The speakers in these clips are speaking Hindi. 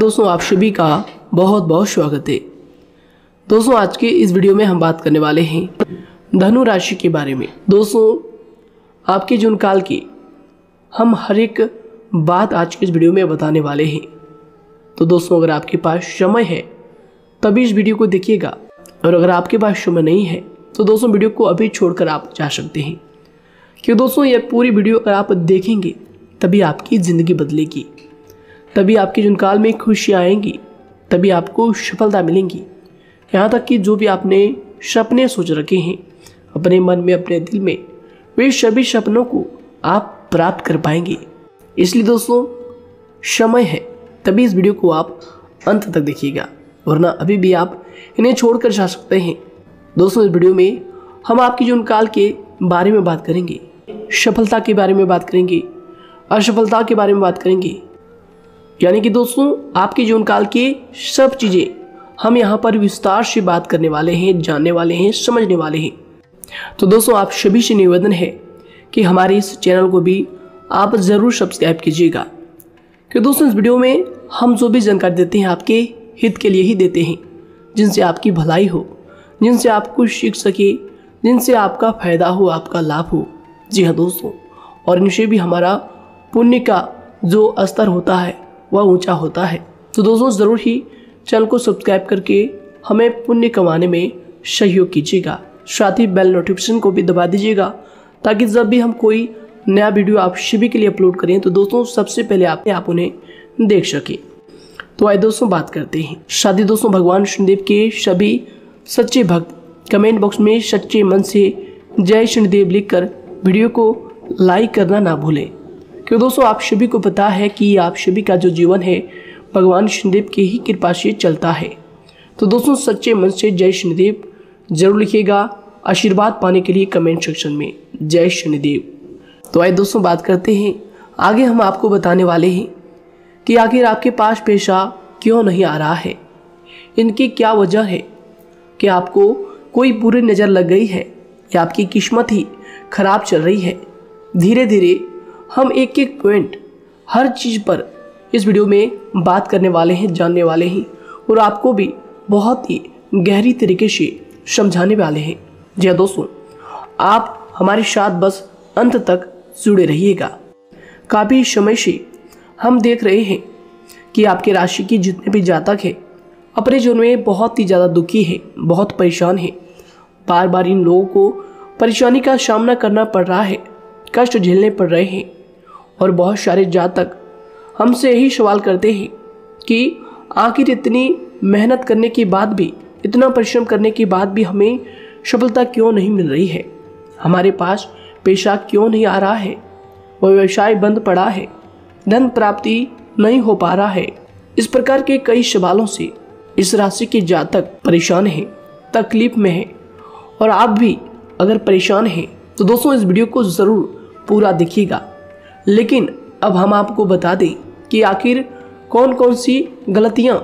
दोस्तों आप सभी का बहुत बहुत स्वागत है। दोस्तों आज के इस वीडियो में हम बात करने वाले हैं धनु राशि के बारे में। दोस्तों आपके जून काल की हम हर एक बात आज के इस वीडियो में बताने वाले हैं। तो दोस्तों अगर आपके पास समय है तभी इस वीडियो को देखिएगा, और अगर आपके पास समय नहीं है तो दोस्तों वीडियो को अभी छोड़कर आप जा सकते हैं। क्यों दोस्तों ये पूरी वीडियो अगर आप देखेंगे तभी आपकी ज़िंदगी बदलेगी, तभी आपके जून काल में खुशियाँ आएंगी, तभी आपको सफलता मिलेंगी। यहाँ तक कि जो भी आपने सपने सोच रखे हैं अपने मन में, अपने दिल में, वे सभी सपनों को आप प्राप्त कर पाएंगे। इसलिए दोस्तों समय है तभी इस वीडियो को आप अंत तक देखिएगा, वरना अभी भी आप इन्हें छोड़कर जा सकते हैं। दोस्तों इस वीडियो में हम आपकी जून काल के बारे में बात करेंगे, सफलता के बारे में बात करेंगे, असफलता के बारे में बात करेंगे, यानी कि दोस्तों आपके जीवन काल की सब चीज़ें हम यहाँ पर विस्तार से बात करने वाले हैं, जानने वाले हैं, समझने वाले हैं। तो दोस्तों आप सभी से निवेदन है कि हमारे इस चैनल को भी आप ज़रूर सब्सक्राइब कीजिएगा, कि दोस्तों इस वीडियो में हम जो भी जानकारी देते हैं आपके हित के लिए ही देते हैं, जिनसे आपकी भलाई हो, जिनसे आप कुछ सीख सके, जिनसे आपका फ़ायदा हो, आपका लाभ हो। जी हाँ दोस्तों, और इनसे भी हमारा पुण्य का जो स्तर होता है वह ऊंचा होता है। तो दोस्तों ज़रूर ही चैनल को सब्सक्राइब करके हमें पुण्य कमाने में सहयोग कीजिएगा। साथ ही बेल नोटिफिकेशन को भी दबा दीजिएगा, ताकि जब भी हम कोई नया वीडियो आप सभी के लिए अपलोड करें तो दोस्तों सबसे पहले आप उन्हें देख सकें। तो आइए दोस्तों बात करते हैं। साथ ही दोस्तों भगवान शनिदेव के सभी सच्चे भक्त कमेंट बॉक्स में सच्चे मन से जय शनिदेव लिखकर वीडियो को लाइक करना ना भूलें, क्योंकि दोस्तों आप सभी को पता है कि आप सभी का जो जीवन है भगवान शनिदेव की ही कृपा से चलता है। तो दोस्तों सच्चे मन से जय शनिदेव जरूर लिखिएगा, आशीर्वाद पाने के लिए कमेंट सेक्शन में जय शनिदेव। तो आइए दोस्तों बात करते हैं। आगे हम आपको बताने वाले हैं कि आखिर आपके पास पैसा क्यों नहीं आ रहा है, इनकी क्या वजह है, कि आपको कोई बुरी नज़र लग गई है या आपकी किस्मत ही खराब चल रही है। धीरे धीरे हम एक एक पॉइंट हर चीज़ पर इस वीडियो में बात करने वाले हैं, जानने वाले हैं, और आपको भी बहुत ही गहरी तरीके से समझाने वाले हैं। जी हाँ दोस्तों, आप हमारे साथ बस अंत तक जुड़े रहिएगा। काफ़ी समय से हम देख रहे हैं कि आपके राशि की जितने भी जातक हैं अपने जीवन में बहुत ही ज़्यादा दुखी है, बहुत परेशान है। बार बार इन लोगों को परेशानी का सामना करना पड़ रहा है, कष्ट झेलने पड़ रहे हैं, और बहुत सारे जातक हमसे यही सवाल करते हैं कि आखिर इतनी मेहनत करने के बाद भी, इतना परिश्रम करने के बाद भी हमें सफलता क्यों नहीं मिल रही है, हमारे पास पैसा क्यों नहीं आ रहा है, वह व्यवसाय बंद पड़ा है, धन प्राप्ति नहीं हो पा रहा है। इस प्रकार के कई सवालों से इस राशि के जातक परेशान हैं, तकलीफ में हैं। और आप भी अगर परेशान हैं तो दोस्तों इस वीडियो को ज़रूर पूरा देखिएगा। लेकिन अब हम आपको बता दें कि आखिर कौन कौन सी गलतियां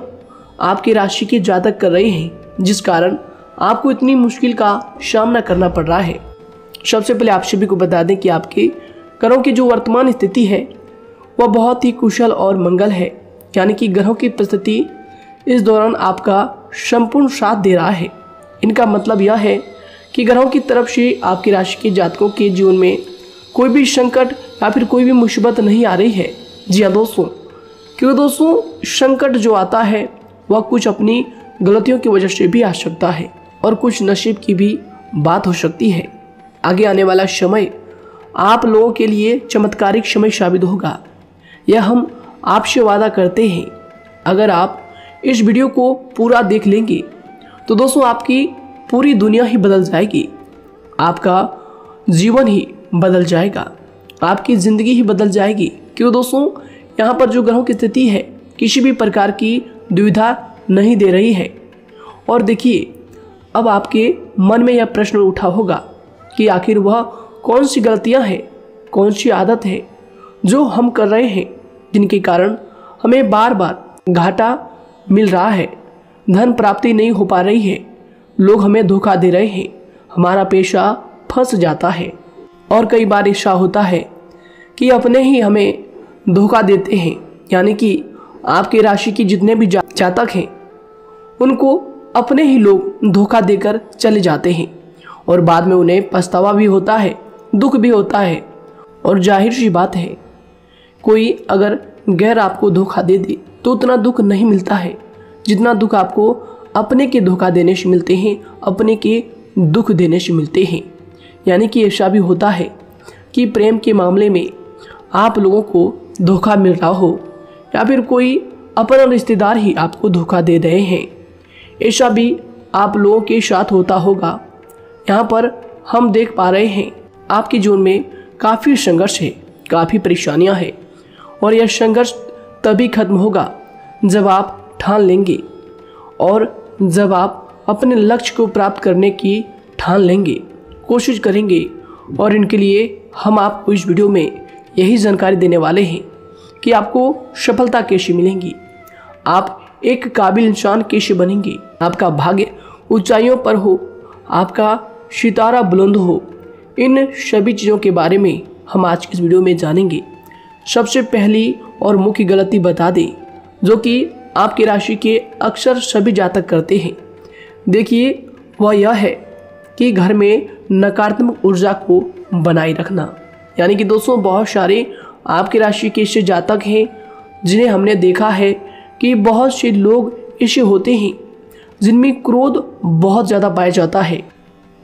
आपकी राशि के जातक कर रहे हैं जिस कारण आपको इतनी मुश्किल का सामना करना पड़ रहा है। सबसे पहले आप सभी को बता दें कि आपके ग्रहों की जो वर्तमान स्थिति है वह बहुत ही कुशल और मंगल है, यानी कि ग्रहों की परिस्थिति इस दौरान आपका संपूर्ण साथ दे रहा है। इनका मतलब यह है कि ग्रहों की तरफ से आपकी राशि के जातकों के जीवन में कोई भी संकट या फिर कोई भी मुसीबत नहीं आ रही है। जी हाँ दोस्तों, क्योंकि दोस्तों संकट जो आता है वह कुछ अपनी गलतियों की वजह से भी आ सकता है, और कुछ नसीब की भी बात हो सकती है। आगे आने वाला समय आप लोगों के लिए चमत्कारिक समय साबित होगा, यह हम आपसे वादा करते हैं। अगर आप इस वीडियो को पूरा देख लेंगे तो दोस्तों आपकी पूरी दुनिया ही बदल जाएगी, आपका जीवन ही बदल जाएगा, आपकी ज़िंदगी ही बदल जाएगी। क्यों दोस्तों यहाँ पर जो ग्रहों की स्थिति है किसी भी प्रकार की दुविधा नहीं दे रही है। और देखिए अब आपके मन में यह प्रश्न उठा होगा कि आखिर वह कौन सी गलतियाँ हैं, कौन सी आदत है जो हम कर रहे हैं जिनके कारण हमें बार बार घाटा मिल रहा है, धन प्राप्ति नहीं हो पा रही है, लोग हमें धोखा दे रहे हैं, हमारा पैसा फंस जाता है। और कई बार ऐसा होता है कि अपने ही हमें धोखा देते हैं, यानी कि आपके राशि के जितने भी जातक हैं उनको अपने ही लोग धोखा देकर चले जाते हैं और बाद में उन्हें पछतावा भी होता है, दुख भी होता है। और जाहिर सी बात है, कोई अगर गैर आपको धोखा दे दे तो उतना दुख नहीं मिलता है जितना दुख आपको अपने के धोखा देने से मिलते हैं, अपने के दुख देने से मिलते हैं। यानी कि ऐसा भी होता है कि प्रेम के मामले में आप लोगों को धोखा मिल रहा हो या फिर कोई अपना रिश्तेदार ही आपको धोखा दे रहे हैं, ऐसा भी आप लोगों के साथ होता होगा। यहाँ पर हम देख पा रहे हैं आपके जीवन में काफ़ी संघर्ष है, काफ़ी परेशानियाँ हैं और यह संघर्ष तभी खत्म होगा जब आप ठान लेंगे और जब आप अपने लक्ष्य को प्राप्त करने की ठान लेंगे, कोशिश करेंगे। और इनके लिए हम आपको इस वीडियो में यही जानकारी देने वाले हैं कि आपको सफलता कैसे मिलेंगी, आप एक काबिल इंसान कैसे बनेंगे, आपका भाग्य ऊंचाइयों पर हो, आपका सितारा बुलंद हो। इन सभी चीज़ों के बारे में हम आज की इस वीडियो में जानेंगे। सबसे पहली और मुख्य गलती बता दें जो कि आपकी राशि के अक्सर सभी जातक करते हैं, देखिए वह यह है कि घर में नकारात्मक ऊर्जा को बनाए रखना। यानी कि दोस्तों, बहुत सारे आपकी राशि के ऐसे जातक हैं जिन्हें हमने देखा है कि बहुत से लोग ऐसे होते हैं जिनमें क्रोध बहुत ज़्यादा पाया जाता है।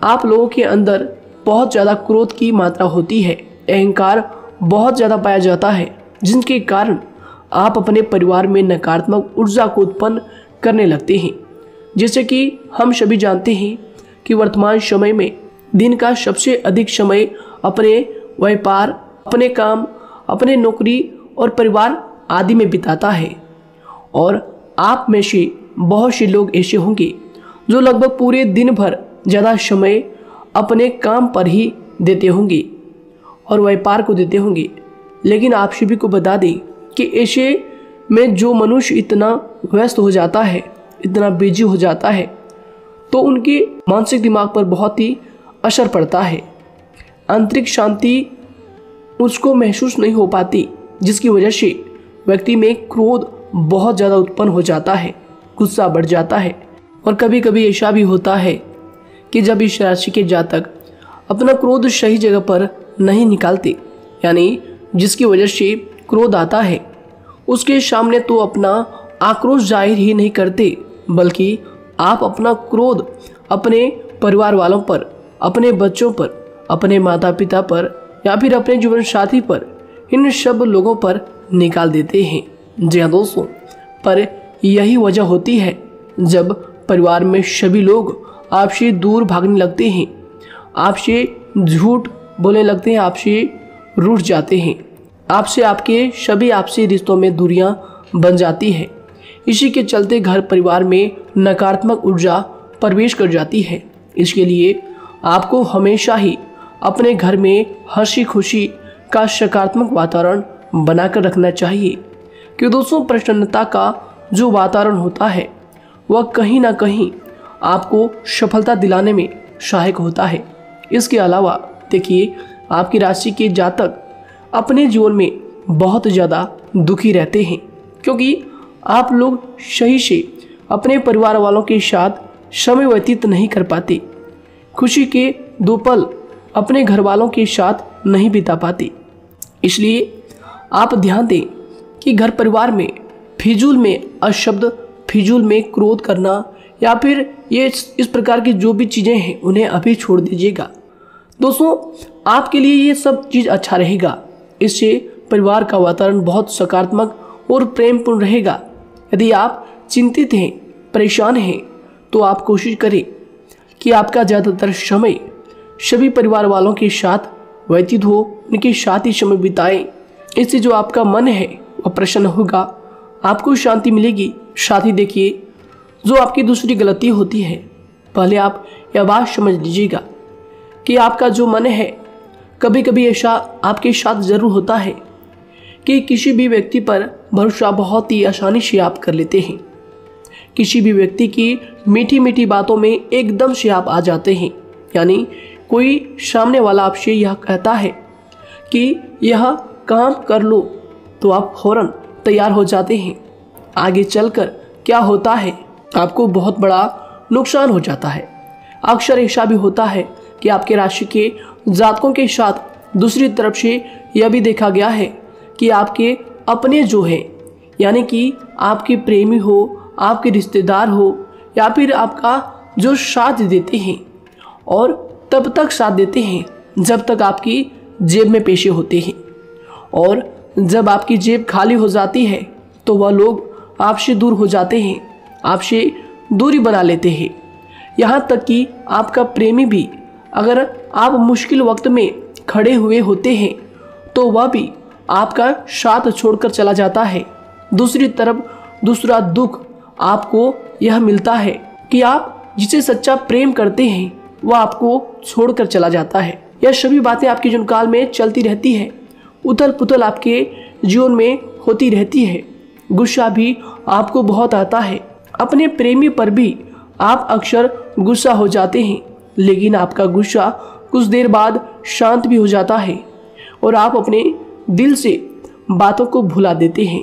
आप लोगों के अंदर बहुत ज़्यादा क्रोध की मात्रा होती है, अहंकार बहुत ज़्यादा पाया जाता है, जिनके कारण आप अपने परिवार में नकारात्मक ऊर्जा को उत्पन्न करने लगते हैं। जैसे कि हम सभी जानते हैं कि वर्तमान समय में दिन का सबसे अधिक समय अपने व्यापार, अपने काम, अपने नौकरी और परिवार आदि में बिताता है। और आप में से बहुत से लोग ऐसे होंगे जो लगभग पूरे दिन भर ज़्यादा समय अपने काम पर ही देते होंगे और व्यापार को देते होंगे। लेकिन आप सभी को बता दें कि ऐसे में जो मनुष्य इतना व्यस्त हो जाता है, इतना बिजी हो जाता है, तो उनके मानसिक दिमाग पर बहुत ही असर पड़ता है। आंतरिक शांति उसको महसूस नहीं हो पाती, जिसकी वजह से व्यक्ति में क्रोध बहुत ज़्यादा उत्पन्न हो जाता है, गुस्सा बढ़ जाता है। और कभी कभी ऐसा भी होता है कि जब इस राशि के जातक अपना क्रोध सही जगह पर नहीं निकालते, यानी जिसकी वजह से क्रोध आता है, उसके सामने तो अपना आक्रोश जाहिर ही नहीं करते, बल्कि आप अपना क्रोध अपने परिवार वालों पर, अपने बच्चों पर, अपने माता पिता पर या फिर अपने जीवन साथी पर, इन सब लोगों पर निकाल देते हैं। जी हाँ दोस्तों, पर यही वजह होती है जब परिवार में सभी लोग आपसे दूर भागने लगते हैं, आपसे झूठ बोलने लगते हैं, आपसे रूठ जाते हैं, आपसे आपके सभी आपसी रिश्तों में दूरियां बन जाती है। इसी के चलते घर परिवार में नकारात्मक ऊर्जा प्रवेश कर जाती है। इसके लिए आपको हमेशा ही अपने घर में हंसी खुशी का सकारात्मक वातावरण बनाकर रखना चाहिए। कि दोस्तों, प्रसन्नता का जो वातावरण होता है वह कहीं ना कहीं आपको सफलता दिलाने में सहायक होता है। इसके अलावा देखिए, आपकी राशि के जातक अपने जीवन में बहुत ज़्यादा दुखी रहते हैं, क्योंकि आप लोग सही से अपने परिवार वालों के साथ समय व्यतीत नहीं कर पाते, खुशी के दो पल अपने घर वालों के साथ नहीं बिता पाते। इसलिए आप ध्यान दें कि घर परिवार में फिजूल में अशब्द, फिजूल में क्रोध करना या फिर ये इस प्रकार की जो भी चीज़ें हैं उन्हें अभी छोड़ दीजिएगा। दोस्तों, आपके लिए ये सब चीज़ अच्छा रहेगा। इससे परिवार का वातावरण बहुत सकारात्मक और प्रेमपूर्ण रहेगा। यदि आप चिंतित हैं, परेशान हैं, तो आप कोशिश करें कि आपका ज़्यादातर समय सभी परिवार वालों के साथ व्यतीत हो, उनके साथ ही समय बिताएं। इससे जो आपका मन है वह प्रसन्न होगा, आपको शांति मिलेगी। साथ ही देखिए, जो आपकी दूसरी गलती होती है, पहले आप यह बात समझ लीजिएगा कि आपका जो मन है, कभी कभी ऐसा आपके साथ ज़रूर होता है कि किसी भी व्यक्ति पर भरोसा बहुत ही आसानी से आप कर लेते हैं। किसी भी व्यक्ति की मीठी मीठी बातों में एकदम से आप आ जाते हैं। यानी कोई सामने वाला आपसे यह कहता है कि यह काम कर लो, तो आप फौरन तैयार हो जाते हैं। आगे चलकर क्या होता है, आपको बहुत बड़ा नुकसान हो जाता है। अक्सर ऐसा भी होता है कि आपके राशि के जातकों के साथ दूसरी तरफ से यह भी देखा गया है कि आपके अपने जो हैं, यानी कि आपके प्रेमी हो, आपके रिश्तेदार हो, या फिर आपका जो साथ देते हैं और तब तक साथ देते हैं जब तक आपकी जेब में पैसे होते हैं, और जब आपकी जेब खाली हो जाती है तो वह लोग आपसे दूर हो जाते हैं, आपसे दूरी बना लेते हैं। यहाँ तक कि आपका प्रेमी भी, अगर आप मुश्किल वक्त में खड़े हुए होते हैं तो वह भी आपका साथ छोड़कर चला जाता है। दूसरी तरफ दूसरा दुख आपको यह मिलता है कि आप जिसे सच्चा प्रेम करते हैं वह आपको छोड़कर चला जाता है। यह सभी बातें आपके जीवन काल में चलती रहती है। उथल पुथल आपके जीवन में होती रहती है। गुस्सा भी आपको बहुत आता है। अपने प्रेमी पर भी आप अक्सर गुस्सा हो जाते हैं, लेकिन आपका गुस्सा कुछ देर बाद शांत भी हो जाता है और आप अपने दिल से बातों को भुला देते हैं।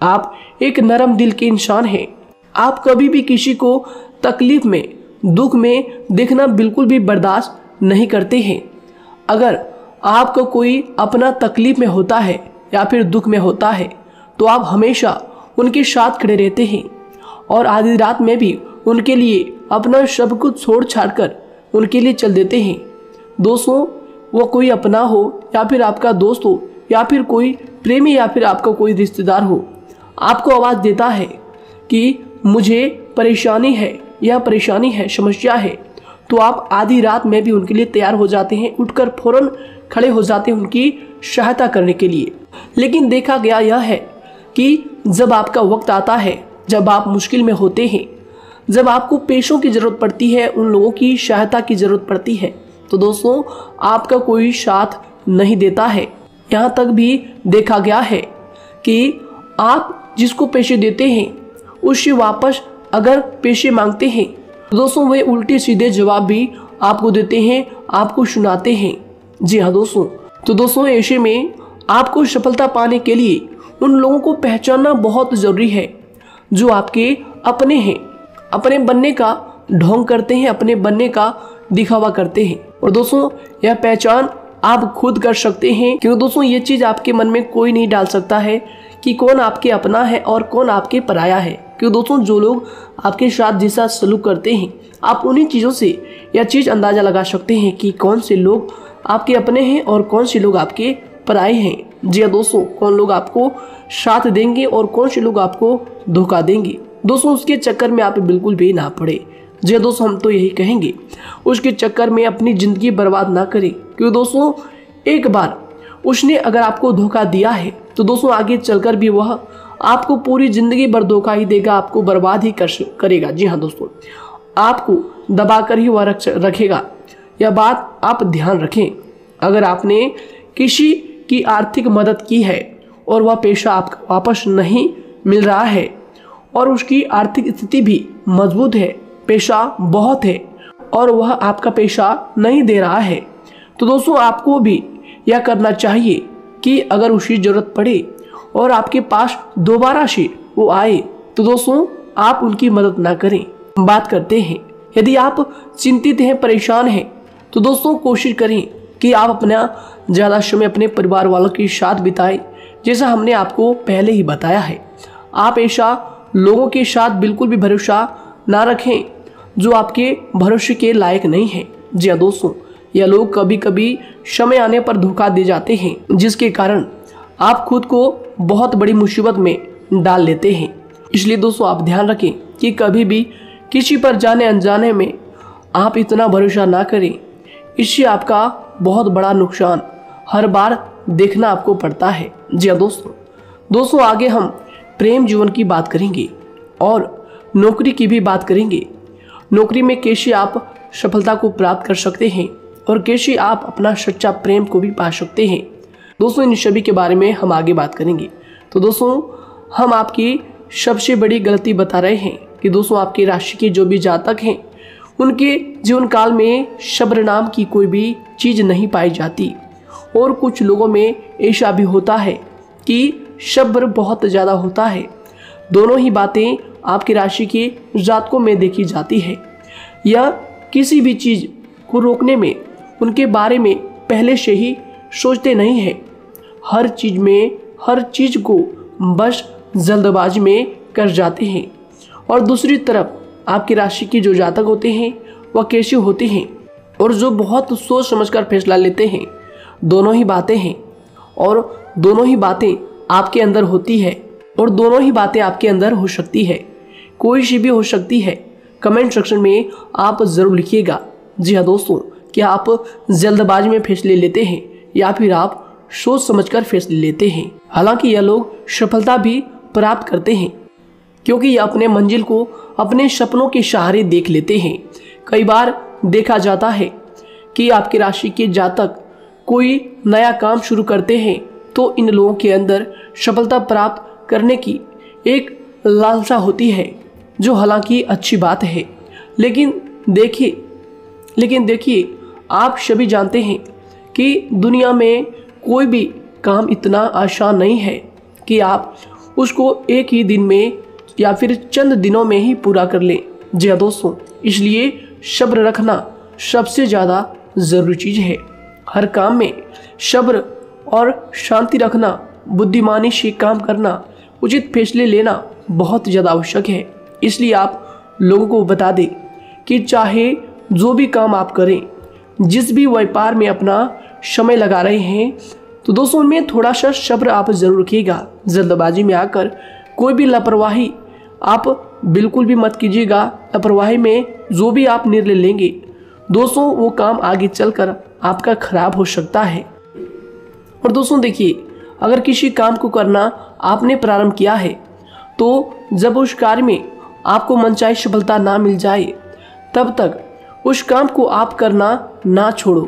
आप एक नरम दिल के इंसान हैं। आप कभी भी किसी को तकलीफ में, दुख में देखना बिल्कुल भी बर्दाश्त नहीं करते हैं। अगर आपको कोई अपना तकलीफ में होता है या फिर दुख में होता है तो आप हमेशा उनके साथ खड़े रहते हैं और आधी रात में भी उनके लिए अपना सब कुछ छोड़ छाड़ कर उनके लिए चल देते हैं। दोस्तों, वो कोई अपना हो या फिर आपका दोस्त हो या फिर कोई प्रेमी या फिर आपका कोई रिश्तेदार हो, आपको आवाज़ देता है कि मुझे परेशानी है, यह परेशानी है, समस्या है, तो आप आधी रात में भी उनके लिए तैयार हो जाते हैं, उठकर फौरन खड़े हो जाते हैं उनकी सहायता करने के लिए। लेकिन देखा गया यह है कि जब आपका वक्त आता है, जब आप मुश्किल में होते हैं, जब आपको पैसों की ज़रूरत पड़ती है, उन लोगों की सहायता की ज़रूरत पड़ती है, तो दोस्तों आपका कोई साथ नहीं देता है। यहाँ तक भी देखा गया है कि आप जिसको पैसे देते हैं उससे वापस अगर पैसे मांगते हैं तो दोस्तों वे उल्टे सीधे जवाब भी आपको देते हैं, आपको सुनाते हैं। जी हाँ दोस्तों, तो दोस्तों ऐसे में आपको सफलता पाने के लिए उन लोगों को पहचानना बहुत ज़रूरी है जो आपके अपने हैं, अपने बनने का ढोंग करते हैं, अपने बनने का दिखावा करते हैं। और दोस्तों यह पहचान आप खुद कर सकते हैं, क्योंकि दोस्तों ये चीज़ आपके मन में कोई नहीं डाल सकता है कि कौन आपके अपना है और कौन आपके पराया है। क्योंकि दोस्तों जो लोग आपके साथ जैसा सलूक करते हैं, आप उन्हीं चीज़ों से यह चीज़ अंदाज़ा लगा सकते हैं कि कौन से लोग आपके अपने हैं और कौन से लोग आपके पराए हैं। जी हाँ दोस्तों, कौन लोग आपको साथ देंगे और कौन से लोग आपको धोखा देंगे। दोस्तों उसके चक्कर में आप बिल्कुल भी ना पड़े। जी दोस्तों, हम तो यही कहेंगे उसके चक्कर में अपनी ज़िंदगी बर्बाद ना करें, क्योंकि दोस्तों एक बार उसने अगर आपको धोखा दिया है तो दोस्तों आगे चलकर भी वह आपको पूरी ज़िंदगी भर धोखा ही देगा, आपको बर्बाद ही करेगा। जी हाँ दोस्तों, आपको दबा कर ही वह रखेगा। यह बात आप ध्यान रखें। अगर आपने किसी की आर्थिक मदद की है और वह पैसा आपको वापस नहीं मिल रहा है और उसकी आर्थिक स्थिति भी मजबूत है, पैसा बहुत है और वह आपका पैसा नहीं दे रहा है, तो दोस्तों आपको भी यह करना चाहिए कि अगर उसकी ज़रूरत पड़े और आपके पास दोबारा से वो आए तो दोस्तों आप उनकी मदद ना करें। बात करते हैं, यदि आप चिंतित हैं, परेशान हैं, तो दोस्तों कोशिश करें कि आप अपना ज़्यादा समय अपने परिवार वालों के साथ बिताएं, जैसा हमने आपको पहले ही बताया है। आप ऐसा लोगों के साथ बिल्कुल भी भरोसा ना रखें जो आपके भरोसे के लायक नहीं है। जी हाँ दोस्तों, यह लोग कभी कभी समय आने पर धोखा दे जाते हैं, जिसके कारण आप खुद को बहुत बड़ी मुसीबत में डाल लेते हैं। इसलिए दोस्तों आप ध्यान रखें कि कभी भी किसी पर जाने अनजाने में आप इतना भरोसा ना करें, इससे आपका बहुत बड़ा नुकसान हर बार देखना आपको पड़ता है। जी हाँ दोस्तों आगे हम प्रेम जीवन की बात करेंगे और नौकरी की भी बात करेंगे। नौकरी में कैसे आप सफलता को प्राप्त कर सकते हैं और कैसे आप अपना सच्चा प्रेम को भी पा सकते हैं। दोस्तों इन सभी के बारे में हम आगे बात करेंगे। तो दोस्तों हम आपकी सबसे बड़ी गलती बता रहे हैं कि दोस्तों आपकी राशि के जो भी जातक हैं उनके जीवन काल में सब्र नाम की कोई भी चीज़ नहीं पाई जाती, और कुछ लोगों में ऐसा भी होता है कि सब्र बहुत ज़्यादा होता है दोनों ही बातें आपकी राशि के जातकों में देखी जाती है। या किसी भी चीज़ को रोकने में उनके बारे में पहले से ही सोचते नहीं हैं। हर चीज़ को बस जल्दबाजी में कर जाते हैं। और दूसरी तरफ आपकी राशि के जो जातक होते हैं वह कैसे होते हैं और जो बहुत सोच समझकर फैसला लेते हैं। दोनों ही बातें हैं और दोनों ही बातें आपके अंदर होती है और दोनों ही बातें आपके अंदर हो सकती है। कोई सी भी हो सकती है। कमेंट सेक्शन में आप ज़रूर लिखिएगा। जी हाँ दोस्तों, क्या आप जल्दबाजी में फैसले लेते हैं या फिर आप सोच समझकर फैसले लेते हैं। हालांकि यह लोग सफलता भी प्राप्त करते हैं क्योंकि ये अपने मंजिल को अपने सपनों के सहारे देख लेते हैं। कई बार देखा जाता है कि आपकी राशि के जातक कोई नया काम शुरू करते हैं तो इन लोगों के अंदर सफलता प्राप्त करने की एक लालसा होती है, जो हालांकि अच्छी बात है। लेकिन देखिए आप सभी जानते हैं कि दुनिया में कोई भी काम इतना आसान नहीं है कि आप उसको एक ही दिन में या फिर चंद दिनों में ही पूरा कर लें। जी हाँ दोस्तों, इसलिए सब्र रखना सबसे ज़्यादा ज़रूरी चीज़ है। हर काम में सब्र और शांति रखना, बुद्धिमानी से काम करना, उचित फैसले लेना बहुत ज़्यादा आवश्यक है। इसलिए आप लोगों को बता दें कि चाहे जो भी काम आप करें, जिस भी व्यापार में अपना समय लगा रहे हैं, तो दोस्तों उनमें थोड़ा सा सब्र आप ज़रूर रखिएगा। जल्दबाजी में आकर कोई भी लापरवाही आप बिल्कुल भी मत कीजिएगा। लापरवाही में जो भी आप निर्णय लेंगे दोस्तों, वो काम आगे चलकर आपका खराब हो सकता है। और दोस्तों देखिए, अगर किसी काम को करना आपने प्रारंभ किया है तो जब उस कार्य में आपको मनचाही सफलता ना मिल जाए तब तक उस काम को आप करना ना छोड़ो।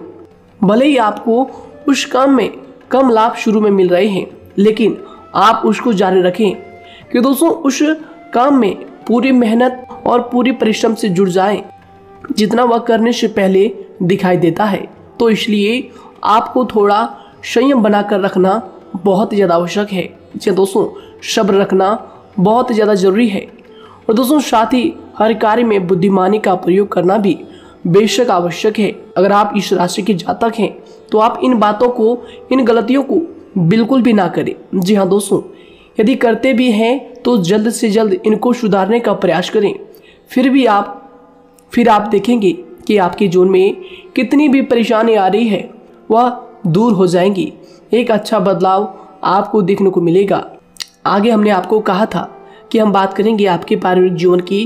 भले ही आपको उस काम में कम लाभ शुरू में मिल रहे हैं, लेकिन आप उसको जारी रखें कि दोस्तों उस काम में पूरी मेहनत और पूरी परिश्रम से जुड़ जाएं, जितना वह करने से पहले दिखाई देता है। तो इसलिए आपको थोड़ा संयम बनाकर रखना बहुत ज़्यादा आवश्यक है। जी दोस्तों, सब्र रखना बहुत ज़्यादा ज़रूरी है। और दोस्तों साथ ही हर कार्य में बुद्धिमानी का प्रयोग करना भी बेशक आवश्यक है। अगर आप इस राशि के जातक हैं तो आप इन बातों को, इन गलतियों को बिल्कुल भी ना करें। जी हाँ दोस्तों, यदि करते भी हैं तो जल्द से जल्द इनको सुधारने का प्रयास करें। फिर आप देखेंगे कि आपके जीवन में कितनी भी परेशानी आ रही है वह दूर हो जाएंगी। एक अच्छा बदलाव आपको देखने को मिलेगा। आगे हमने आपको कहा था कि हम बात करेंगे आपके पारिवारिक जीवन की,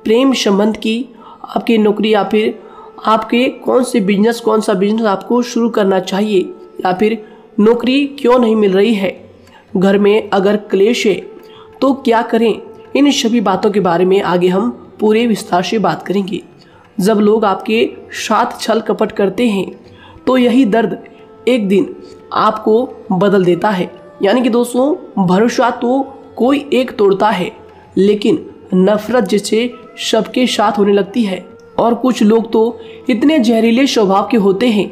प्रेम संबंध की, आपकी नौकरी या फिर आपके कौन सा बिजनेस आपको शुरू करना चाहिए या फिर नौकरी क्यों नहीं मिल रही है, घर में अगर क्लेश है तो क्या करें। इन सभी बातों के बारे में आगे हम पूरे विस्तार से बात करेंगे। जब लोग आपके साथ छल कपट करते हैं तो यही दर्द एक दिन आपको बदल देता है। यानी कि दोस्तों, भरोसा तो कोई एक तोड़ता है, लेकिन नफरत जैसे सबके साथ होने लगती है। और कुछ लोग तो इतने जहरीले स्वभाव के होते हैं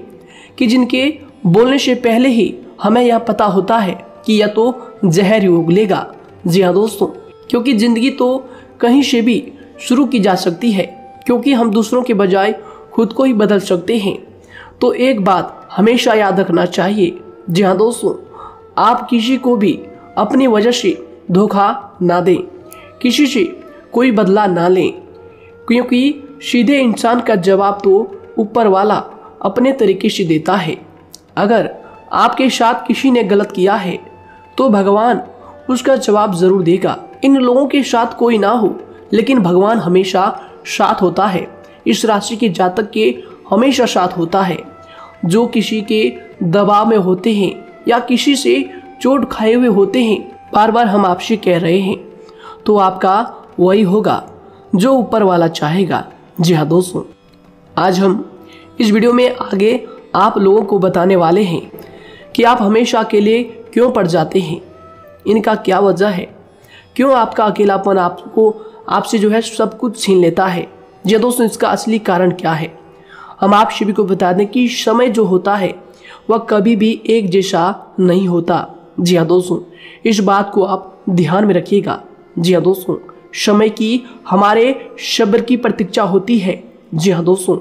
कि जिनके बोलने से पहले ही हमें यह पता होता है कि यह तो जहर ही उगलेगा। जी हाँ दोस्तों, क्योंकि ज़िंदगी तो कहीं से भी शुरू की जा सकती है, क्योंकि हम दूसरों के बजाय खुद को ही बदल सकते हैं। तो एक बात हमेशा याद रखना चाहिए। जी हाँ दोस्तों, आप किसी को भी अपनी वजह से धोखा ना दें, किसी से कोई बदला ना लें, क्योंकि सीधे इंसान का जवाब तो ऊपर वाला अपने तरीके से देता है। अगर आपके साथ किसी ने गलत किया है तो भगवान उसका जवाब ज़रूर देगा। इन लोगों के साथ कोई ना हो, लेकिन भगवान हमेशा साथ होता है। इस राशि के जातक के हमेशा साथ होता है। जो किसी के दबाव में होते हैं या किसी से चोट खाए हुए होते हैं, बार बार हम आपसे कह रहे हैं, तो आपका वही होगा जो ऊपर वाला चाहेगा। जी हाँ दोस्तों, आज हम इस वीडियो में आगे आप लोगों को बताने वाले हैं कि आप हमेशा अकेले क्यों पड़ जाते हैं, इनका क्या वजह है, क्यों आपका अकेलापन आपसे जो है सब कुछ छीन लेता है। जी दोस्तों, इसका असली कारण क्या है, हम आप सभी को बता दें कि समय जो होता है वह कभी भी एक जैसा नहीं होता। जी हाँ दोस्तों, इस बात को आप ध्यान में रखिएगा। जी हाँ दोस्तों, समय की हमारे सब्र की प्रतीक्षा होती है। जी हाँ दोस्तों,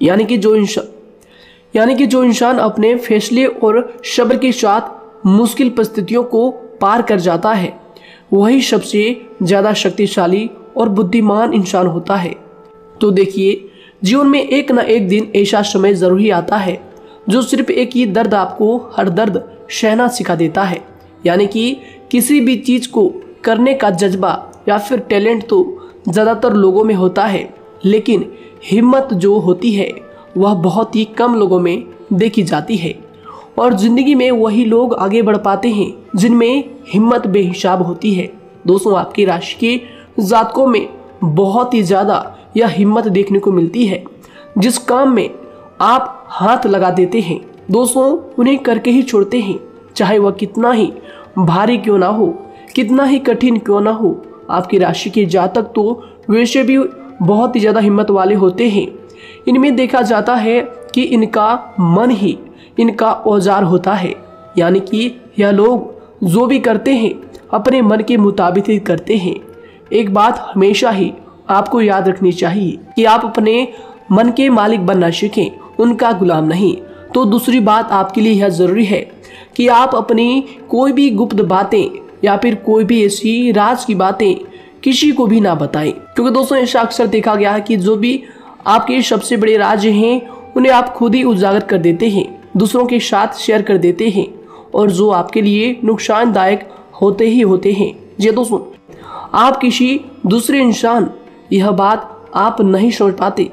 यानी कि जो इंसान अपने फैसले और सब्र के साथ मुश्किल परिस्थितियों को पार कर जाता है, वही सबसे ज़्यादा शक्तिशाली और बुद्धिमान इंसान होता है। तो देखिए, जीवन में एक न एक दिन ऐसा समय ज़रूर ही आता है जो सिर्फ एक ही दर्द आपको हर दर्द सहना सिखा देता है। यानी कि किसी भी चीज़ को करने का जज्बा या फिर टैलेंट तो ज़्यादातर लोगों में होता है, लेकिन हिम्मत जो होती है वह बहुत ही कम लोगों में देखी जाती है। और ज़िंदगी में वही लोग आगे बढ़ पाते हैं जिनमें हिम्मत बेहिसाब होती है। दोस्तों, आपकी राशि के जातकों में बहुत ही ज़्यादा यह हिम्मत देखने को मिलती है। जिस काम में आप हाथ लगा देते हैं दोस्तों, उन्हें करके ही छोड़ते हैं, चाहे वह कितना ही भारी क्यों ना हो, कितना ही कठिन क्यों ना हो। आपकी राशि के जातक तो वैसे भी बहुत ही ज़्यादा हिम्मत वाले होते हैं। इनमें देखा जाता है कि इनका मन ही इनका औजार होता है। यानी कि यह लोग जो भी करते हैं अपने मन के मुताबिक ही करते हैं। एक बात हमेशा ही आपको याद रखनी चाहिए कि आप अपने मन के मालिक बनना सीखें, उनका गुलाम नहीं। तो दूसरी बात आपके लिए यह ज़रूरी है कि आप अपनी कोई भी गुप्त बातें या फिर कोई भी ऐसी राज की बातें किसी को भी ना बताएं, क्योंकि दोस्तों ऐसा अक्सर देखा गया है कि जो भी आपके सबसे बड़े राज हैं उन्हें आप खुद ही उजागर कर देते हैं, दूसरों के साथ शेयर कर देते हैं, और जो आपके लिए नुकसानदायक होते ही होते हैं। जी दोस्तों, आप किसी दूसरे इंसान यह बात आप नहीं समझ पाते,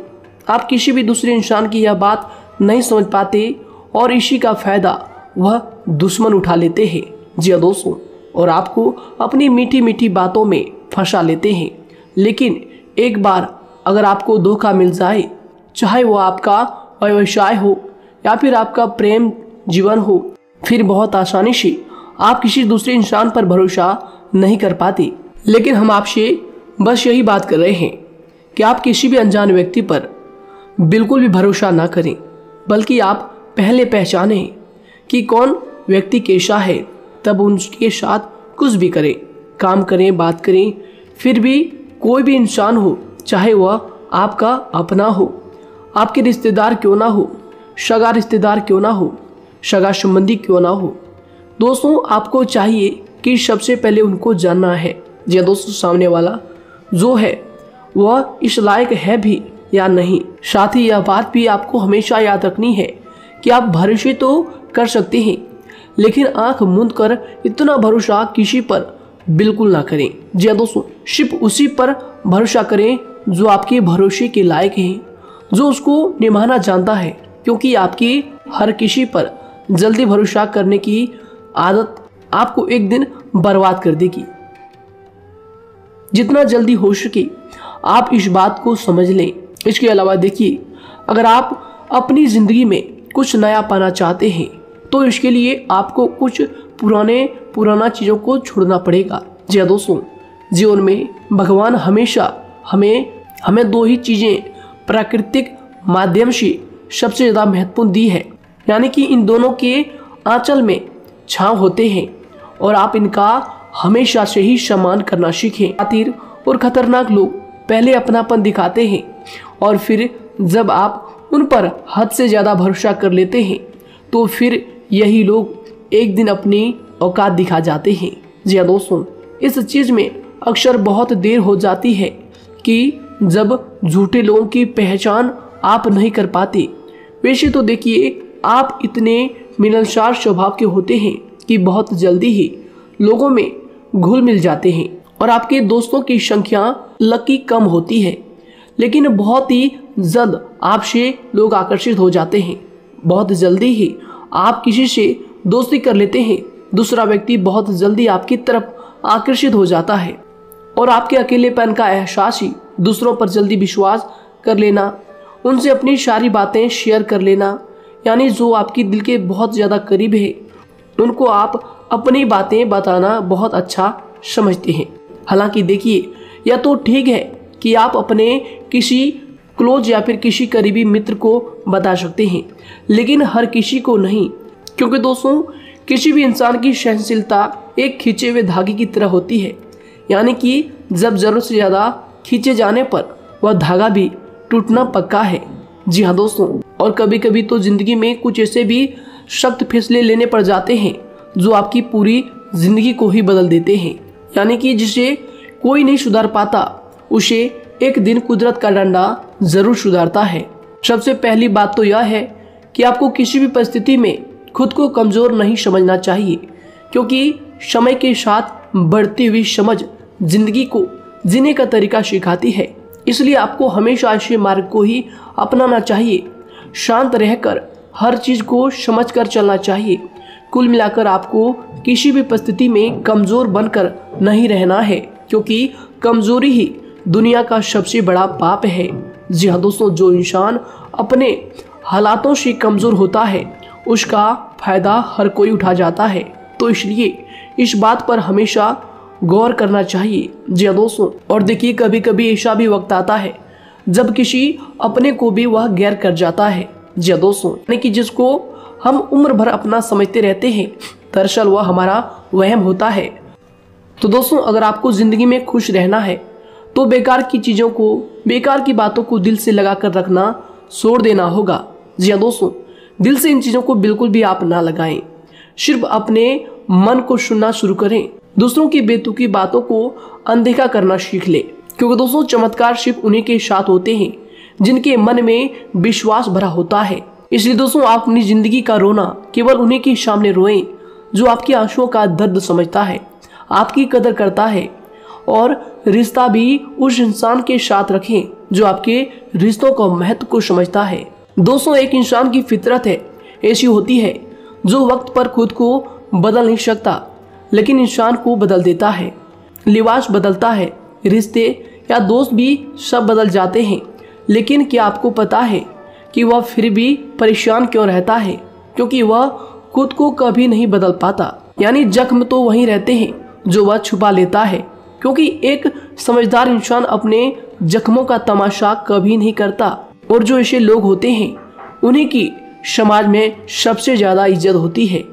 आप किसी भी दूसरे इंसान की यह बात नहीं समझ पाते, और इसी का फ़ायदा वह दुश्मन उठा लेते हैं। जी हाँ दोस्तों, और आपको अपनी मीठी मीठी बातों में फंसा लेते हैं। लेकिन एक बार अगर आपको धोखा मिल जाए, चाहे वो आपका व्यवसाय हो या फिर आपका प्रेम जीवन हो, फिर बहुत आसानी से आप किसी दूसरे इंसान पर भरोसा नहीं कर पाते। लेकिन हम आपसे बस यही बात कर रहे हैं कि आप किसी भी अनजान व्यक्ति पर बिल्कुल भी भरोसा ना करें, बल्कि आप पहले पहचानें कि कौन व्यक्ति कैसा है, तब उनके साथ कुछ भी करें, काम करें, बात करें। फिर भी कोई भी इंसान हो, चाहे वह आपका अपना हो, आपके रिश्तेदार क्यों ना हो, सगा रिश्तेदार क्यों ना हो, सगा संबंधी क्यों ना हो, दोस्तों आपको चाहिए कि सबसे पहले उनको जानना है जी दोस्तों, सामने वाला जो है वह इस लायक है भी या नहीं। साथ ही यह बात भी आपको हमेशा याद रखनी है कि आप भरोसे तो कर सकते हैं, लेकिन आंख मूंद कर इतना भरोसा किसी पर बिल्कुल ना करें। जी दोस्तों, सिर्फ उसी पर भरोसा करें जो आपके भरोसे के लायक है, जो उसको निभाना जानता है, क्योंकि आपकी हर किसी पर जल्दी भरोसा करने की आदत आपको एक दिन बर्बाद कर देगी। जितना जल्दी हो सके आप इस बात को समझ लें। इसके अलावा देखिए, अगर आप अपनी ज़िंदगी में कुछ नया पाना चाहते हैं तो इसके लिए आपको कुछ पुराना चीज़ों को छोड़ना पड़ेगा। जी दोस्तों, जीवन में भगवान हमेशा हमें दो ही चीज़ें प्राकृतिक माध्यम से सबसे ज़्यादा महत्वपूर्ण दी है, यानी कि इन दोनों के आंचल में छांव होते हैं, और आप इनका हमेशा से ही सम्मान करना सीखें। शातिर और खतरनाक लोग पहले अपनापन दिखाते हैं, और फिर जब आप उन पर हद से ज़्यादा भरोसा कर लेते हैं तो फिर यही लोग एक दिन अपनी औकात दिखा जाते हैं। जी हाँ दोस्तों, इस चीज़ में अक्सर बहुत देर हो जाती है कि जब झूठे लोगों की पहचान आप नहीं कर पाते। वैसे तो देखिए, आप इतने मिलनसार स्वभाव के होते हैं कि बहुत जल्दी ही लोगों में घुल मिल जाते हैं, और आपके दोस्तों की संख्या लकी कम होती है, लेकिन बहुत ही जल्द आपसे लोग आकर्षित हो जाते हैं। बहुत जल्दी ही आप किसी से दोस्ती कर लेते हैं, दूसरा व्यक्ति बहुत जल्दी आपकी तरफ आकर्षित हो जाता है, और आपके अकेलेपन का एहसास ही दूसरों पर जल्दी विश्वास कर लेना, उनसे अपनी सारी बातें शेयर कर लेना, यानी जो आपकी दिल के बहुत ज़्यादा करीब है उनको आप अपनी बातें बताना बहुत अच्छा समझते हैं। हालांकि देखिए, यह तो ठीक है कि आप अपने किसी क्लोज या फिर किसी करीबी मित्र को बता सकते हैं, लेकिन हर किसी को नहीं, क्योंकि दोस्तों किसी भी इंसान की सहनशीलता एक खींचे हुए धागे की तरह होती है। यानी कि जब जरूरत से ज़्यादा खींचे जाने पर वह धागा भी टूटना पक्का है। जी हाँ दोस्तों, और कभी कभी तो ज़िंदगी में कुछ ऐसे भी सख्त फैसले लेने पड़ जाते हैं जो आपकी पूरी ज़िंदगी को ही बदल देते हैं, यानी कि जिसे कोई नहीं सुधार पाता उसे एक दिन कुदरत का डंडा ज़रूर सुधारता है। सबसे पहली बात तो यह है कि आपको किसी भी परिस्थिति में खुद को कमज़ोर नहीं समझना चाहिए, क्योंकि समय के साथ बढ़ती हुई समझ जिंदगी को जीने का तरीका सिखाती है। इसलिए आपको हमेशा ऐसे मार्ग को ही अपनाना चाहिए। शांत रहकर हर चीज़ को समझकर चलना चाहिए। कुल मिलाकर आपको किसी भी परिस्थिति में कमज़ोर बनकर नहीं रहना है, क्योंकि कमज़ोरी ही दुनिया का सबसे बड़ा पाप है। जी हाँ दोस्तों, जो इंसान अपने हालातों से कमज़ोर होता है उसका फ़ायदा हर कोई उठा जाता है। तो इसलिए इस बात पर हमेशा गौर करना चाहिए। जी हाँ दोस्तों, और देखिए कभी कभी ऐसा भी वक्त आता है जब किसी अपने को भी वह गैर कर जाता है। जी हाँ दोस्तों, यानी कि जिसको हम उम्र भर अपना समझते रहते हैं, दरअसल वह हमारा वहम होता है। तो दोस्तों, अगर आपको ज़िंदगी में खुश रहना है तो बेकार की चीज़ों को, बेकार की बातों को दिल से लगा कर रखना छोड़ देना होगा। जी हाँ दोस्तों, दिल से इन चीज़ों को बिल्कुल भी आप ना लगाएं। सिर्फ अपने मन को सुनना शुरू करें। दूसरों की बेतुकी बातों को अनदेखा करना सीख ले, क्योंकि दोस्तों चमत्कार सिर्फ उन्हीं के साथ होते हैं जिनके मन में विश्वास भरा होता है। इसलिए दोस्तों, आप अपनी जिंदगी का रोना केवल उन्हीं के सामने रोएं जो आपके आंसुओं का दर्द समझता है, आपकी कदर करता है, और रिश्ता भी उस इंसान के साथ रखें जो आपके रिश्तों का महत्व को समझता है। दोस्तों, एक इंसान की फितरत है ऐसी होती है जो वक्त पर खुद को बदल नहीं सकता, लेकिन इंसान को बदल देता है। लिबास बदलता है, रिश्ते या दोस्त भी सब बदल जाते हैं, लेकिन क्या आपको पता है कि वह फिर भी परेशान क्यों रहता है? क्योंकि वह खुद को कभी नहीं बदल पाता। यानी जख्म तो वहीं रहते हैं जो वह छुपा लेता है, क्योंकि एक समझदार इंसान अपने जख्मों का तमाशा कभी नहीं करता। और जो ऐसे लोग होते हैं उन्हीं की समाज में सबसे ज़्यादा इज्जत होती है।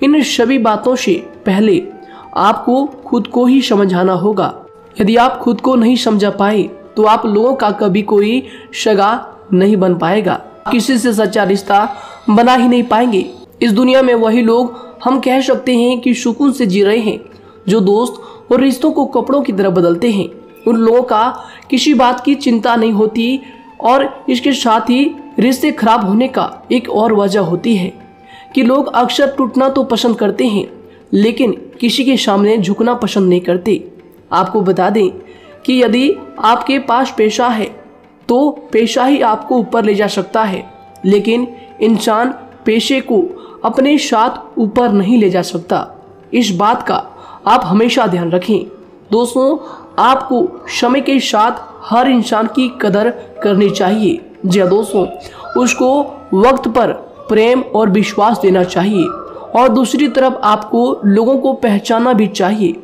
इन सभी बातों से पहले आपको खुद को ही समझाना होगा। यदि आप खुद को नहीं समझा पाए तो आप लोगों का कभी कोई सगा नहीं बन पाएगा, किसी से सच्चा रिश्ता बना ही नहीं पाएंगे। इस दुनिया में वही लोग हम कह सकते हैं कि सुकून से जी रहे हैं जो दोस्त और रिश्तों को कपड़ों की तरह बदलते हैं। उन लोगों का किसी बात की चिंता नहीं होती, और इसके साथ ही रिश्ते खराब होने का एक और वजह होती है कि लोग अक्सर टूटना तो पसंद करते हैं लेकिन किसी के सामने झुकना पसंद नहीं करते। आपको बता दें कि यदि आपके पास पैसा है तो पैसा ही आपको ऊपर ले जा सकता है, लेकिन इंसान पैसे को अपने साथ ऊपर नहीं ले जा सकता। इस बात का आप हमेशा ध्यान रखें। दोस्तों, आपको समय के साथ हर इंसान की कदर करनी चाहिए। जी दोस्तों, उसको वक्त पर प्रेम और विश्वास देना चाहिए, और दूसरी तरफ आपको लोगों को पहचानना भी चाहिए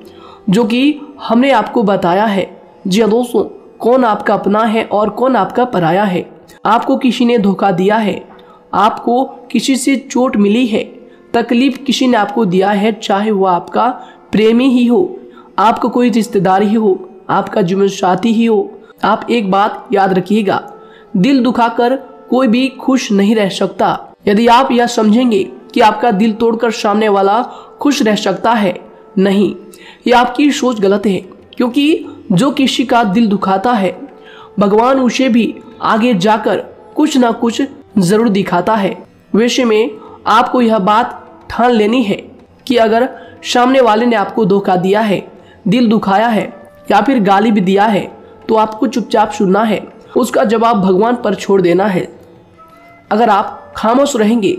जो कि हमने आपको बताया है। जी हाँ दोस्तों, कौन आपका अपना है और कौन आपका पराया है। आपको किसी ने धोखा दिया है, आपको किसी से चोट मिली है, तकलीफ किसी ने आपको दिया है, चाहे वो आपका प्रेमी ही हो, आपका कोई रिश्तेदार ही हो, आपका जीवन साथी ही हो। आप एक बात याद रखिएगा, दिल दुखाकर कोई भी खुश नहीं रह सकता। यदि आप यह समझेंगे कि आपका दिल तोड़कर सामने वाला खुश रह सकता है, नहीं, यह आपकी सोच गलत है, क्योंकि जो किसी का दिल दुखाता है भगवान उसे भी आगे जाकर कुछ ना कुछ जरूर दिखाता है। वैसे में आपको यह बात ठान लेनी है कि अगर सामने वाले ने आपको धोखा दिया है, दिल दुखाया है या फिर गाली भी दिया है, तो आपको चुपचाप सुनना है, उसका जवाब भगवान पर छोड़ देना है। अगर आप खामोश रहेंगे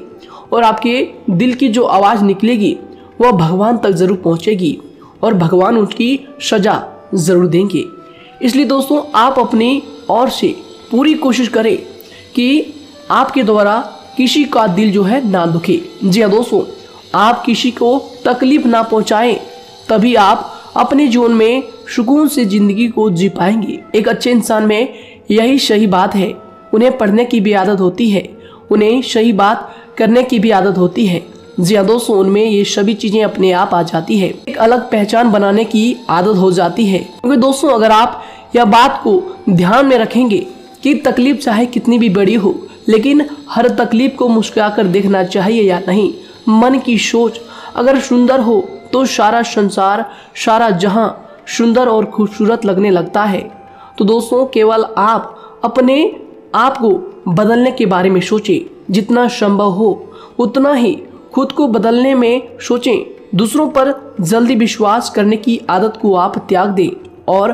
और आपके दिल की जो आवाज़ निकलेगी वह भगवान तक ज़रूर पहुंचेगी और भगवान उसकी सज़ा ज़रूर देंगे। इसलिए दोस्तों, आप अपनी ओर से पूरी कोशिश करें कि आपके द्वारा किसी का दिल जो है ना दुखे। जी हाँ दोस्तों, आप किसी को तकलीफ ना पहुंचाएं, तभी आप अपने जीवन में सुकून से ज़िंदगी को जी पाएंगे। एक अच्छे इंसान में यही सही बात है। उन्हें पढ़ने की भी आदत होती है, उन्हें सही बात करने की भी आदत होती है, जी हाँ दोस्तों, उनमें ये सभी चीजें अपने आप आ जाती है। एक अलग पहचान बनाने की आदत हो जाती है। क्योंकि दोस्तों अगर आप यह बात को ध्यान में रखेंगे कि तकलीफ चाहे कितनी भी बड़ी हो, लेकिन हर तकलीफ को मुस्कुराकर देखना चाहिए या नहीं। मन की सोच अगर सुंदर हो तो सारा संसार, सारा जहां सुंदर और खूबसूरत लगने लगता है। तो दोस्तों केवल आप अपने आप को बदलने के बारे में सोचें, जितना संभव हो उतना ही खुद को बदलने में सोचें। दूसरों पर जल्दी विश्वास करने की आदत को आप त्याग दें और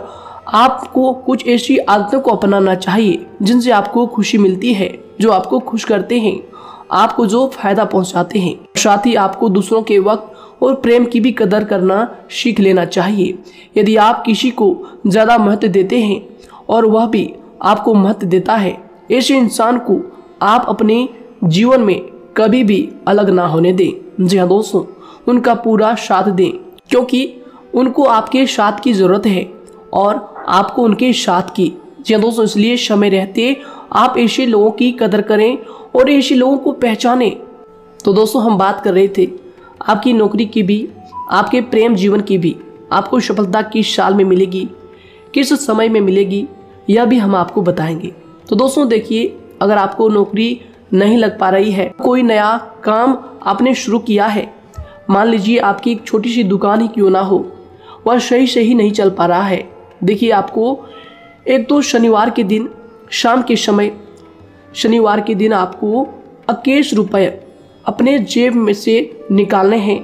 आपको कुछ ऐसी आदतों को अपनाना चाहिए जिनसे आपको खुशी मिलती है, जो आपको खुश करते हैं, आपको जो फायदा पहुंचाते हैं। साथ ही आपको दूसरों के वक्त और प्रेम की भी कदर करना सीख लेना चाहिए। यदि आप किसी को ज़्यादा महत्व देते हैं और वह भी आपको महत्व देता है, ऐसे इंसान को आप अपने जीवन में कभी भी अलग ना होने दें। जी हाँ दोस्तों, उनका पूरा साथ दें, क्योंकि उनको आपके साथ की ज़रूरत है और आपको उनके साथ की। जी हाँ दोस्तों, इसलिए समय रहते आप ऐसे लोगों की कदर करें और ऐसे लोगों को पहचानें। तो दोस्तों हम बात कर रहे थे आपकी नौकरी की भी, आपके प्रेम जीवन की भी। आपको सफलता किस साल में मिलेगी, किस समय में मिलेगी, यह भी हम आपको बताएंगे। तो दोस्तों देखिए, अगर आपको नौकरी नहीं लग पा रही है, कोई नया काम आपने शुरू किया है, मान लीजिए आपकी एक छोटी सी दुकान ही क्यों ना हो, वह सही से ही नहीं चल पा रहा है। देखिए आपको एक तो शनिवार के दिन शाम के समय, शनिवार के दिन आपको 21 रुपये अपने जेब में से निकालने हैं,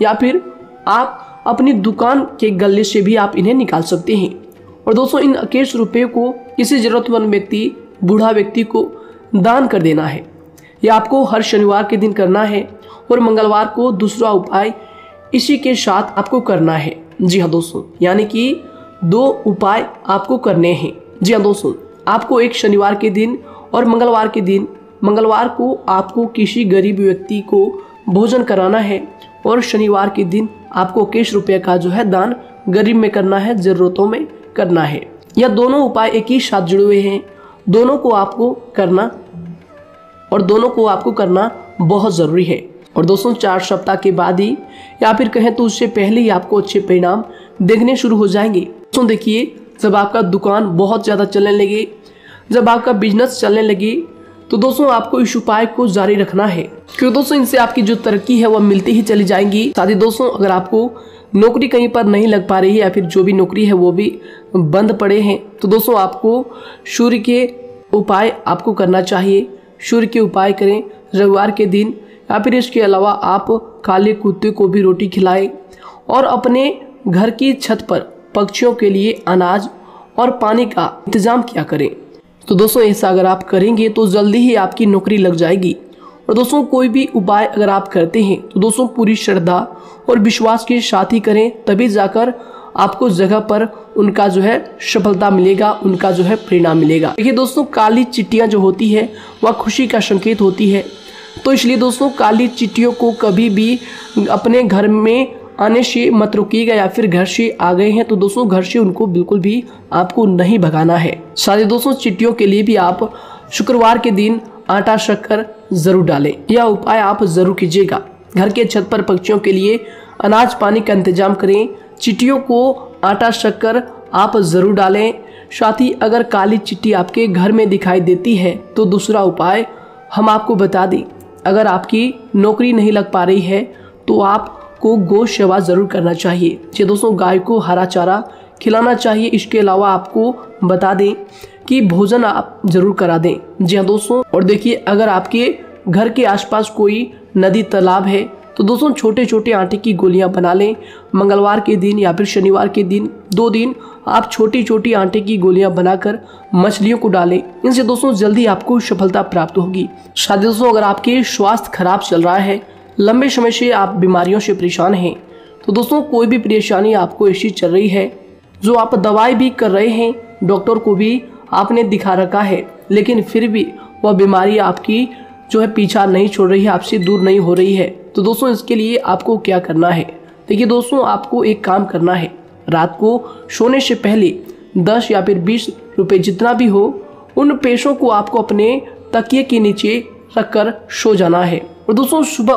या फिर आप अपनी दुकान के गले से भी आप इन्हें निकाल सकते हैं। और दोस्तों इन 21 रुपये को किसी ज़रूरतमंद व्यक्ति, बूढ़ा व्यक्ति को दान कर देना है। यह आपको हर शनिवार के दिन करना है और मंगलवार को दूसरा उपाय इसी के साथ आपको करना है। जी हाँ दोस्तों, यानी कि 2 उपाय आपको करने हैं। जी हाँ दोस्तों, आपको एक शनिवार के दिन और मंगलवार के दिन, मंगलवार को आपको किसी गरीब व्यक्ति को भोजन कराना है और शनिवार के दिन आपको 21 रुपये का जो है दान गरीब में करना है, ज़रूरतों में करना है। यह दोनों उपाय एक ही साथ जुड़े हुए हैं, दोनों को आपको करना और दोनों को आपको करना बहुत ज़रूरी है। और दोस्तों 4 सप्ताह के बाद ही, या फिर कहें तो उससे पहले ही आपको अच्छे परिणाम देखने शुरू हो जाएंगे। दोस्तों देखिए, जब आपका दुकान बहुत ज़्यादा चलने लगे, जब आपका बिजनेस चलने लगे, तो दोस्तों आपको इस उपाय को जारी रखना है, क्योंकि दोस्तों इनसे आपकी जो तरक्की है वह मिलती ही चली जाएंगी। साथ ही दोस्तों अगर आपको नौकरी कहीं पर नहीं लग पा रही है, या फिर जो भी नौकरी है वो भी बंद पड़े हैं, तो दोस्तों आपको सूर्य के उपाय आपको करना चाहिए। सूर्य के उपाय करें रविवार के दिन, या फिर इसके अलावा आप काले कुत्ते को भी रोटी खिलाएं और अपने घर की छत पर पक्षियों के लिए अनाज और पानी का इंतजाम किया करें। तो दोस्तों ऐसा अगर आप करेंगे तो जल्दी ही आपकी नौकरी लग जाएगी। और दोस्तों कोई भी उपाय अगर आप करते हैं तो दोस्तों पूरी श्रद्धा और विश्वास के साथ ही करें, तभी जाकर आपको जगह पर उनका जो है सफलता मिलेगा, उनका जो है परिणाम मिलेगा। देखिए दोस्तों, काली चिट्टियाँ जो होती है वह खुशी का संकेत होती है, तो इसलिए दोस्तों काली चिट्टियों को कभी भी अपने घर में आने से मत रोकिएगा, या फिर घर से आ गए हैं तो दोस्तों घर से उनको बिल्कुल भी आपको नहीं भगाना है। साथ दोस्तों चिट्टियों के लिए भी आप शुक्रवार के दिन आटा शक्कर जरूर डालें, यह उपाय आप जरूर कीजिएगा। घर के छत पर पक्षियों के लिए अनाज पानी का इंतजाम करें, चिट्टियों को आटा शक्कर आप जरूर डालें। साथ ही अगर काली चिट्टी आपके घर में दिखाई देती है तो दूसरा उपाय हम आपको बता दें, अगर आपकी नौकरी नहीं लग पा रही है तो आपको गौ सेवा जरूर करना चाहिए। जी दोस्तों, गाय को हरा चारा खिलाना चाहिए। इसके अलावा आपको बता दें कि भोजन आप जरूर करा दें। जी हाँ दोस्तों, और देखिए अगर आपके घर के आसपास कोई नदी तालाब है तो दोस्तों छोटे छोटे आटे की गोलियां बना लें। मंगलवार के दिन या फिर शनिवार के दिन 2 दिन आप छोटी छोटी आटे की गोलियां बनाकर मछलियों को डालें। इनसे दोस्तों जल्दी आपको सफलता प्राप्त होगी। साथ ही दोस्तों अगर आपके स्वास्थ्य खराब चल रहा है, लंबे समय से आप बीमारियों से परेशान हैं, तो दोस्तों कोई भी परेशानी आपको ऐसी चल रही है जो आप दवाई भी कर रहे हैं, डॉक्टर को भी आपने दिखा रखा है, लेकिन फिर भी वह बीमारी आपकी जो है पीछा नहीं छोड़ रही है, आपसे दूर नहीं हो रही है, तो दोस्तों इसके लिए आपको क्या करना है। देखिए दोस्तों, आपको एक काम करना है, रात को सोने से पहले 10 या फिर 20 रुपए जितना भी हो, उन पैसों को आपको अपने तकिए के नीचे रखकर सो जाना है। और दोस्तों सुबह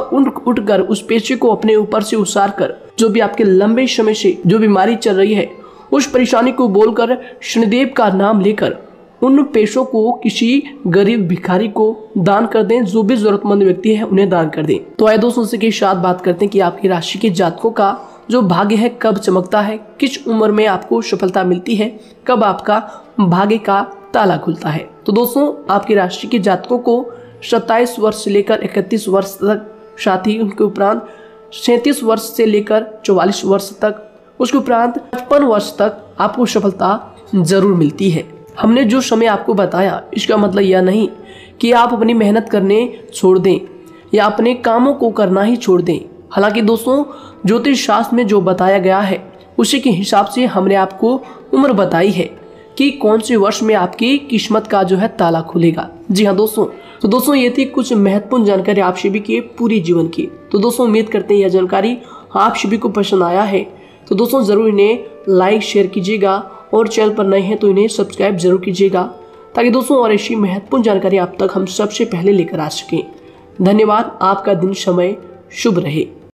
उठकर उस पेशे को अपने ऊपर से उतार कर जो भी आपके लंबे समय से जो बीमारी चल रही है उस परेशानी को बोलकर शनिदेव का नाम लेकर उन पेशों को किसी गरीब भिखारी को दान कर दें। जो भी जरूरतमंद व्यक्ति है उन्हें दान कर दें। तो आइए दोस्तों से के साथ बात करते हैं कि आपकी राशि के जातकों का जो भाग्य है कब चमकता है, किस उम्र में आपको सफलता मिलती है, कब आपका भाग्य का ताला खुलता है। तो दोस्तों आपकी राशि के जातकों को 27 वर्ष से लेकर 31 वर्ष तक, साथ ही उनके उपरांत 37 वर्ष से लेकर 44 वर्ष तक, उसके उपरांत 55 वर्ष तक आपको सफलता जरूर मिलती है। हमने जो समय आपको बताया इसका मतलब यह नहीं कि आप अपनी मेहनत करने छोड़ दें या अपने कामों को करना ही छोड़ दें। हालांकि दोस्तों ज्योतिष शास्त्र में जो बताया गया है उसी के हिसाब से हमने आपको उम्र बताई है कि कौन से वर्ष में आपकी किस्मत का जो है ताला खुलेगा। जी हाँ दोस्तों, तो दोस्तों ये थी कुछ महत्वपूर्ण जानकारी आप सभी के पूरी जीवन की। तो दोस्तों उम्मीद करते हैं यह जानकारी आप सभी को पसंद आया है। तो दोस्तों जरूर इन्हें लाइक शेयर कीजिएगा और चैनल पर नए हैं तो इन्हें सब्सक्राइब जरूर कीजिएगा ताकि दोस्तों और ऐसी महत्वपूर्ण जानकारी आप तक हम सबसे पहले लेकर आ सकें। धन्यवाद। आपका दिन समय शुभ रहे।